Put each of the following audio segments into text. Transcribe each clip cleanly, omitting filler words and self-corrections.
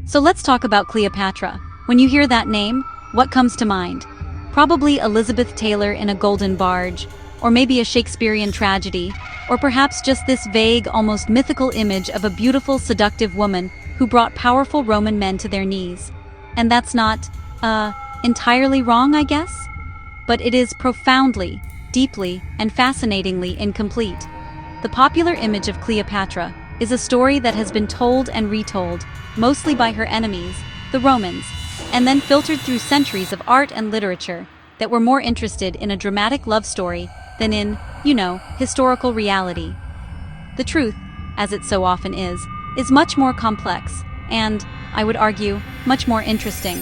So let's talk about Cleopatra. When you hear that name, what comes to mind? Probably Elizabeth Taylor in a golden barge, or maybe a Shakespearean tragedy, or perhaps just this vague, almost mythical image of a beautiful, seductive woman who brought powerful Roman men to their knees. And that's not, entirely wrong, I guess? But it is profoundly, deeply, and fascinatingly incomplete. The popular image of Cleopatra is a story that has been told and retold, mostly by her enemies, the Romans, and then filtered through centuries of art and literature that were more interested in a dramatic love story than in, historical reality. The truth, as it so often is much more complex and, I would argue, much more interesting.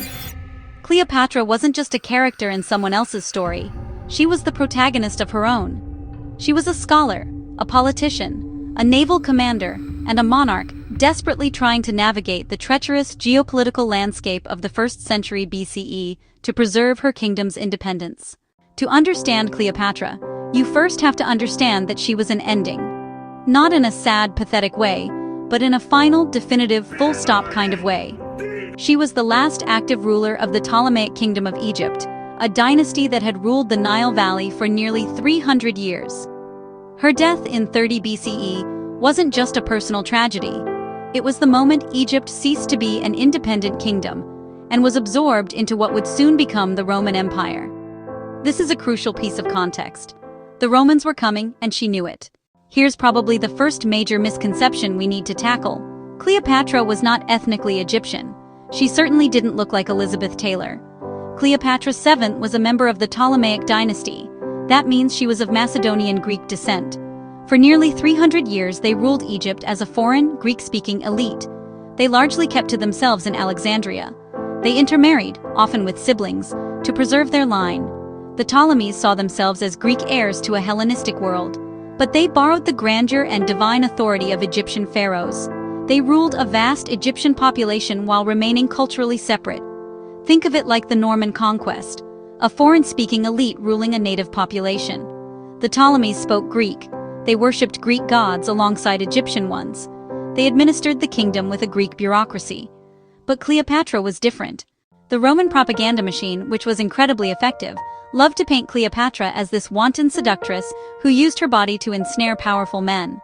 Cleopatra wasn't just a character in someone else's story, she was the protagonist of her own. She was a scholar, a politician, a naval commander, and a monarch desperately trying to navigate the treacherous geopolitical landscape of the 1st century BCE to preserve her kingdom's independence. To understand Cleopatra, you first have to understand that she was an ending. Not in a sad, pathetic way, but in a final, definitive, full-stop kind of way. She was the last active ruler of the Ptolemaic Kingdom of Egypt, a dynasty that had ruled the Nile Valley for nearly 300 years. Her death in 30 BCE wasn't just a personal tragedy. It was the moment Egypt ceased to be an independent kingdom and was absorbed into what would soon become the Roman Empire. This is a crucial piece of context. The Romans were coming, and she knew it. Here's probably the first major misconception we need to tackle. Cleopatra was not ethnically Egyptian. She certainly didn't look like Elizabeth Taylor. Cleopatra VII was a member of the Ptolemaic dynasty. That means she was of Macedonian Greek descent. For nearly 300 years they ruled Egypt as a foreign, Greek-speaking elite. They largely kept to themselves in Alexandria. They intermarried, often with siblings, to preserve their line. The Ptolemies saw themselves as Greek heirs to a Hellenistic world. But they borrowed the grandeur and divine authority of Egyptian pharaohs. They ruled a vast Egyptian population while remaining culturally separate. Think of it like the Norman conquest, a foreign-speaking elite ruling a native population. The Ptolemies spoke Greek. They worshipped Greek gods alongside Egyptian ones. They administered the kingdom with a Greek bureaucracy. But Cleopatra was different. The Roman propaganda machine, which was incredibly effective, loved to paint Cleopatra as this wanton seductress who used her body to ensnare powerful men.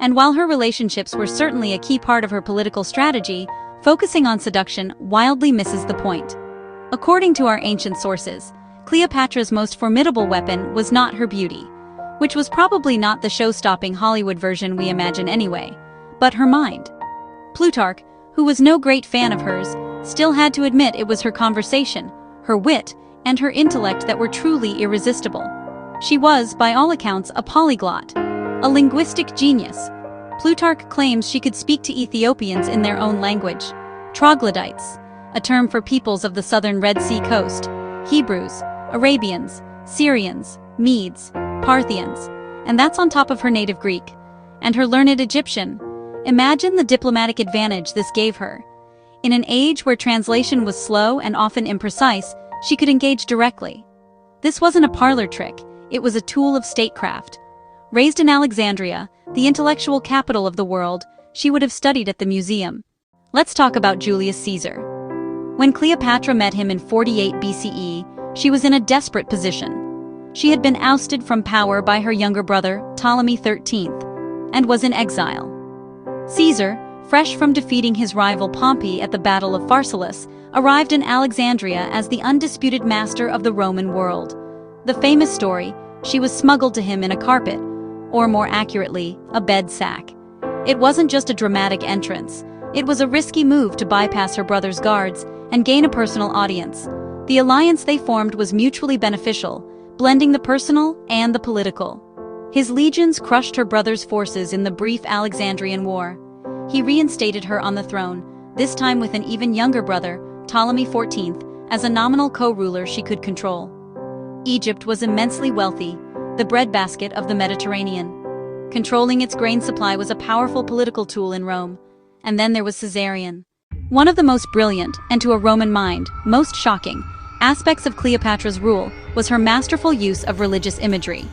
And while her relationships were certainly a key part of her political strategy, focusing on seduction wildly misses the point. According to our ancient sources, Cleopatra's most formidable weapon was not her beauty, which was probably not the show-stopping Hollywood version we imagine anyway, but her mind. Plutarch, who was no great fan of hers, still had to admit it was her conversation, her wit, and her intellect that were truly irresistible. She was, by all accounts, a polyglot, a linguistic genius. Plutarch claims she could speak to Ethiopians in their own language, troglodytes, a term for peoples of the southern Red Sea coast, Hebrews, Arabians, Syrians, Medes, Parthians, and that's on top of her native Greek, and her learned Egyptian. Imagine the diplomatic advantage this gave her. In an age where translation was slow and often imprecise, she could engage directly. This wasn't a parlor trick, it was a tool of statecraft. Raised in Alexandria, the intellectual capital of the world, she would have studied at the museum. Let's talk about Julius Caesar. When Cleopatra met him in 48 BCE, she was in a desperate position. She had been ousted from power by her younger brother, Ptolemy XIII, and was in exile. Caesar, fresh from defeating his rival Pompey at the Battle of Pharsalus, arrived in Alexandria as the undisputed master of the Roman world. The famous story, she was smuggled to him in a carpet, or more accurately, a bed sack. It wasn't just a dramatic entrance, it was a risky move to bypass her brother's guards and gain a personal audience. The alliance they formed was mutually beneficial, blending the personal and the political. His legions crushed her brother's forces in the brief Alexandrian War. He reinstated her on the throne, this time with an even younger brother, Ptolemy XIV, as a nominal co-ruler she could control. Egypt was immensely wealthy, the breadbasket of the Mediterranean. Controlling its grain supply was a powerful political tool in Rome. And then there was Caesarion. One of the most brilliant, and to a Roman mind, most shocking, aspects of Cleopatra's rule was her masterful use of religious imagery.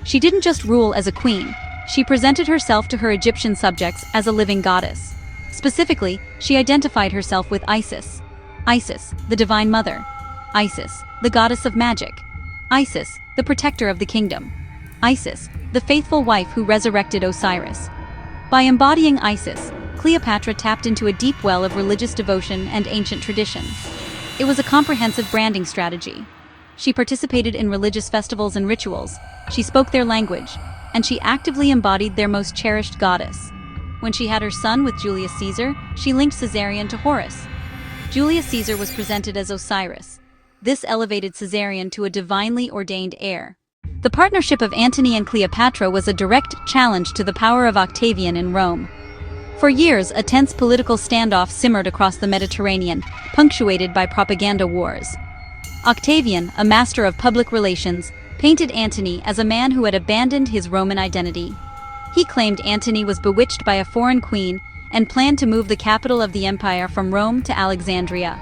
She didn't just rule as a queen, she presented herself to her Egyptian subjects as a living goddess. Specifically, she identified herself with Isis. Isis, the Divine Mother. Isis, the goddess of magic. Isis, the protector of the kingdom. Isis, the faithful wife who resurrected Osiris. By embodying Isis, Cleopatra tapped into a deep well of religious devotion and ancient tradition. It was a comprehensive branding strategy. She participated in religious festivals and rituals, she spoke their language, and she actively embodied their most cherished goddess. When she had her son with Julius Caesar, she linked Caesarion to Horus. Julius Caesar was presented as Osiris. This elevated Caesarion to a divinely ordained heir. The partnership of Antony and Cleopatra was a direct challenge to the power of Octavian in Rome. For years, a tense political standoff simmered across the Mediterranean, punctuated by propaganda wars. Octavian, a master of public relations, painted Antony as a man who had abandoned his Roman identity. He claimed Antony was bewitched by a foreign queen and planned to move the capital of the empire from Rome to Alexandria.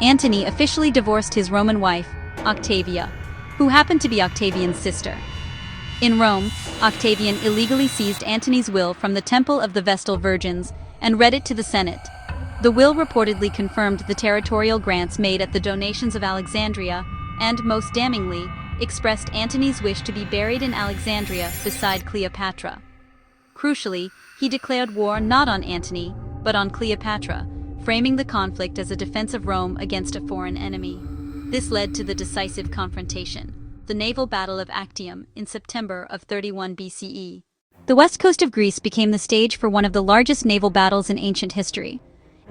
Antony officially divorced his Roman wife, Octavia, who happened to be Octavian's sister. In Rome, Octavian illegally seized Antony's will from the Temple of the Vestal Virgins and read it to the Senate. The will reportedly confirmed the territorial grants made at the donations of Alexandria and, most damningly, expressed Antony's wish to be buried in Alexandria beside Cleopatra. Crucially, he declared war not on Antony, but on Cleopatra, framing the conflict as a defense of Rome against a foreign enemy. This led to the decisive confrontation, the naval battle of Actium in September of 31 BCE. The west coast of Greece became the stage for one of the largest naval battles in ancient history.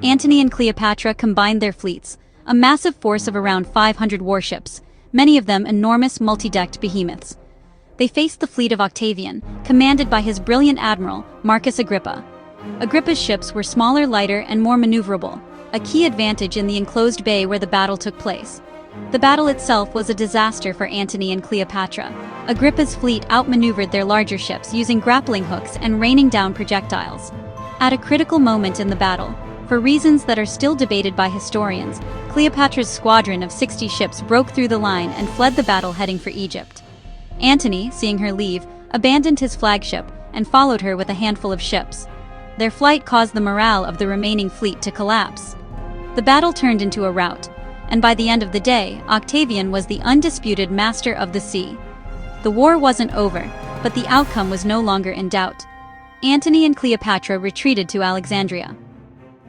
Antony and Cleopatra combined their fleets, a massive force of around 500 warships, many of them enormous multi-decked behemoths. They faced the fleet of Octavian, commanded by his brilliant admiral, Marcus Agrippa. Agrippa's ships were smaller, lighter, and more maneuverable, a key advantage in the enclosed bay where the battle took place. The battle itself was a disaster for Antony and Cleopatra. Agrippa's fleet outmaneuvered their larger ships using grappling hooks and raining down projectiles. At a critical moment in the battle, for reasons that are still debated by historians, Cleopatra's squadron of 60 ships broke through the line and fled the battle heading for Egypt. Antony, seeing her leave, abandoned his flagship and followed her with a handful of ships. Their flight caused the morale of the remaining fleet to collapse. The battle turned into a rout, and by the end of the day, Octavian was the undisputed master of the sea. The war wasn't over, but the outcome was no longer in doubt. Antony and Cleopatra retreated to Alexandria.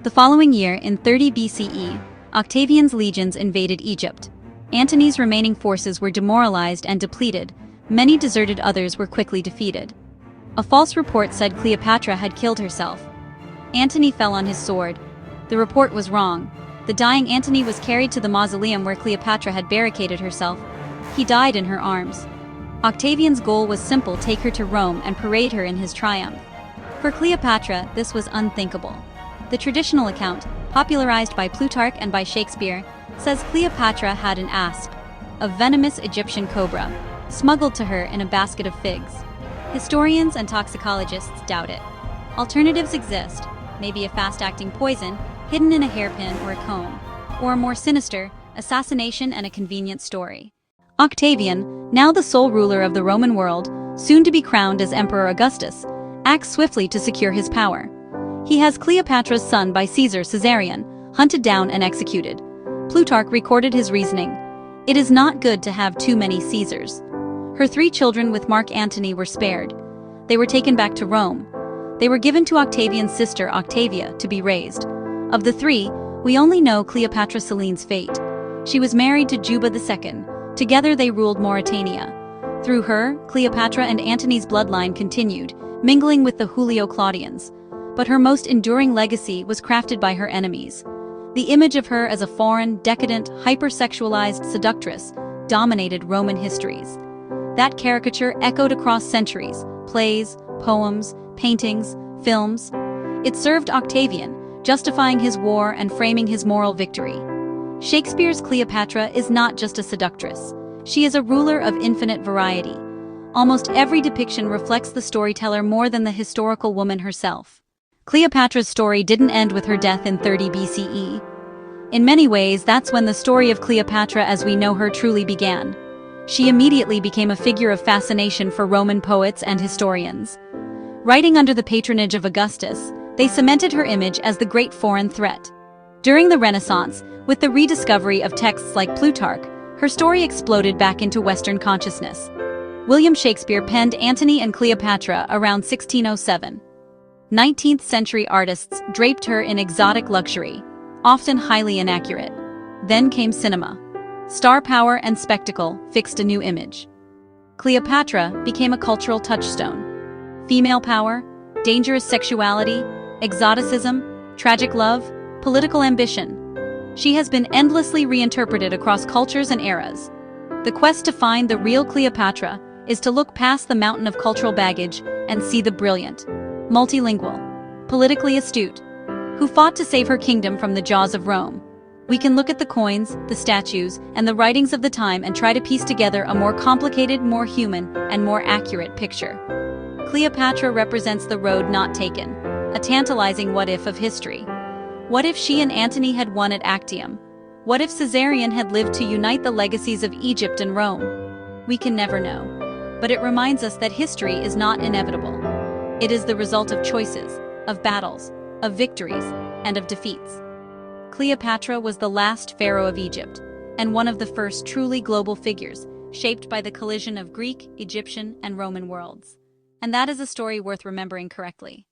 The following year, in 30 BCE, Octavian's legions invaded Egypt. Antony's remaining forces were demoralized and depleted. Many deserted, others were quickly defeated. A false report said Cleopatra had killed herself. Antony fell on his sword. The report was wrong. The dying Antony was carried to the mausoleum where Cleopatra had barricaded herself. He died in her arms. Octavian's goal was simple: take her to Rome and parade her in his triumph. For Cleopatra, this was unthinkable. The traditional account, popularized by Plutarch and by Shakespeare, says Cleopatra had an asp, a venomous Egyptian cobra, smuggled to her in a basket of figs. Historians and toxicologists doubt it. Alternatives exist, maybe a fast-acting poison hidden in a hairpin or a comb, or more sinister, assassination and a convenient story. Octavian, now the sole ruler of the Roman world, soon to be crowned as Emperor Augustus, acts swiftly to secure his power. He has Cleopatra's son by Caesar, Caesarion, hunted down and executed. Plutarch recorded his reasoning: "It is not good to have too many Caesars." Her 3 children with Mark Antony were spared. They were taken back to Rome. They were given to Octavian's sister Octavia to be raised. Of the 3, we only know Cleopatra Selene's fate. She was married to Juba II. Together they ruled Mauritania. Through her, Cleopatra and Antony's bloodline continued, mingling with the Julio-Claudians. But her most enduring legacy was crafted by her enemies. The image of her as a foreign, decadent, hypersexualized seductress dominated Roman histories. That caricature echoed across centuries: plays, poems, paintings, films. It served Octavian, justifying his war and framing his moral victory. Shakespeare's Cleopatra is not just a seductress. She is a ruler of infinite variety. Almost every depiction reflects the storyteller more than the historical woman herself. Cleopatra's story didn't end with her death in 30 BCE. In many ways, that's when the story of Cleopatra as we know her truly began. She immediately became a figure of fascination for Roman poets and historians. Writing under the patronage of Augustus, They cemented her image as the great foreign threat. During the Renaissance, with the rediscovery of texts like Plutarch, her story exploded back into Western consciousness. William Shakespeare penned Antony and Cleopatra around 1607. 19th-century artists draped her in exotic luxury, often highly inaccurate. Then came cinema. Star power and spectacle fixed a new image. Cleopatra became a cultural touchstone. Female power, dangerous sexuality, exoticism, tragic love, political ambition. She has been endlessly reinterpreted across cultures and eras. The quest to find the real Cleopatra is to look past the mountain of cultural baggage and see the brilliant, multilingual, politically astute, who fought to save her kingdom from the jaws of Rome. We can look at the coins, the statues, and the writings of the time and try to piece together a more complicated, more human, and more accurate picture. Cleopatra represents the road not taken, a tantalizing what-if of history. What if she and Antony had won at Actium? What if Caesarion had lived to unite the legacies of Egypt and Rome? We can never know. But it reminds us that history is not inevitable. It is the result of choices, of battles, of victories, and of defeats. Cleopatra was the last pharaoh of Egypt, and one of the first truly global figures, shaped by the collision of Greek, Egyptian, and Roman worlds. And that is a story worth remembering correctly.